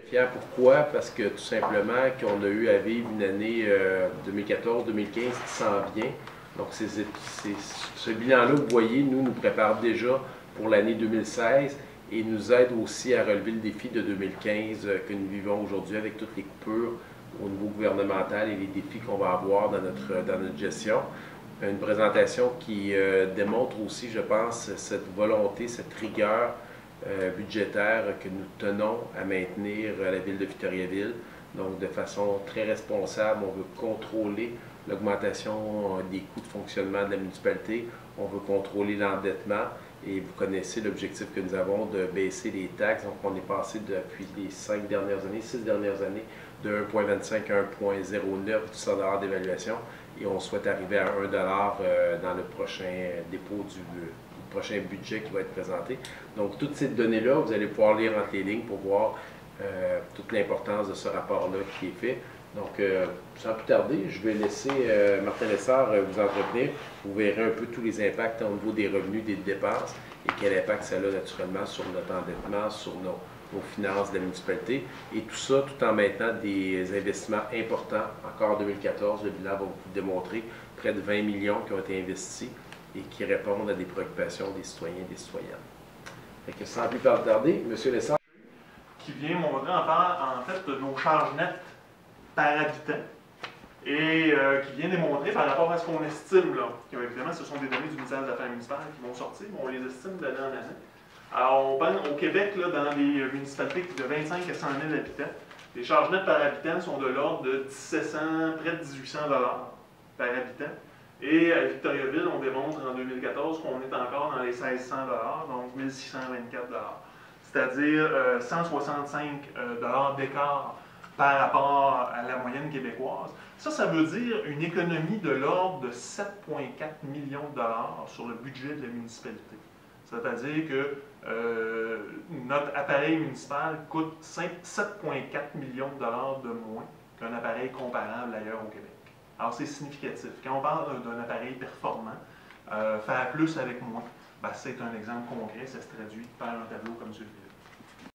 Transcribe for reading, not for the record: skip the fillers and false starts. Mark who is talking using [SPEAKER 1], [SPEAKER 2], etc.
[SPEAKER 1] Fier, pourquoi? Parce que tout simplement qu'on a eu à vivre une année 2014-2015 qui s'en vient. Donc ce bilan-là, vous voyez, nous prépare déjà pour l'année 2016 et nous aide aussi à relever le défi de 2015 que nous vivons aujourd'hui avec toutes les coupures au niveau gouvernemental et les défis qu'on va avoir dans notre gestion. Une présentation qui démontre aussi, je pense, cette volonté, cette rigueur budgétaire que nous tenons à maintenir à la ville de Victoriaville. Donc, de façon très responsable, on veut contrôler l'augmentation des coûts de fonctionnement de la municipalité, on veut contrôler l'endettement et vous connaissez l'objectif que nous avons de baisser les taxes. Donc, on est passé depuis les 6 dernières années, de 1,25 à 1,09 du standard d'évaluation et on souhaite arriver à 1 dans le prochain dépôt du prochain budget qui va être présenté. Donc, toutes ces données-là, vous allez pouvoir lire entre les lignes pour voir toute l'importance de ce rapport-là qui est fait. Donc, sans plus tarder, je vais laisser Martin Lessard vous entretenir. Vous verrez un peu tous les impacts au niveau des revenus, des dépenses et quel impact ça a naturellement sur notre endettement, sur nos finances de la municipalité. Et tout ça, tout en maintenant des investissements importants. Encore en 2014, le bilan va vous démontrer près de 20 millions qui ont été investis et qui répondent à des préoccupations des citoyens et des citoyennes. Fait que sans plus tarder, M. Lessard.
[SPEAKER 2] Qui vient montrer en fait nos charges nettes par habitant et qui vient démontrer par rapport à ce qu'on estime, là. Évidemment, ce sont des données du ministère des Affaires municipales qui vont sortir, mais on les estime d'année en année. Alors, on pense au Québec, là, dans les municipalités de 25 à 100 000 habitants, les charges nettes par habitant sont de l'ordre de 1700, près de 1800 $ par habitant. Et à Victoriaville, on démontre en 2014 qu'on est encore dans les 1600 $, donc 1624 $. C'est-à-dire 165 $ d'écart par rapport à la moyenne québécoise. Ça veut dire une économie de l'ordre de 7,4 millions de dollars sur le budget de la municipalité. C'est-à-dire que notre appareil municipal coûte 7,4 millions de dollars de moins qu'un appareil comparable ailleurs au Québec. Alors c'est significatif. Quand on parle d'un appareil performant, faire plus avec moins, ben, c'est un exemple concret, ça se traduit par un tableau comme celui-là.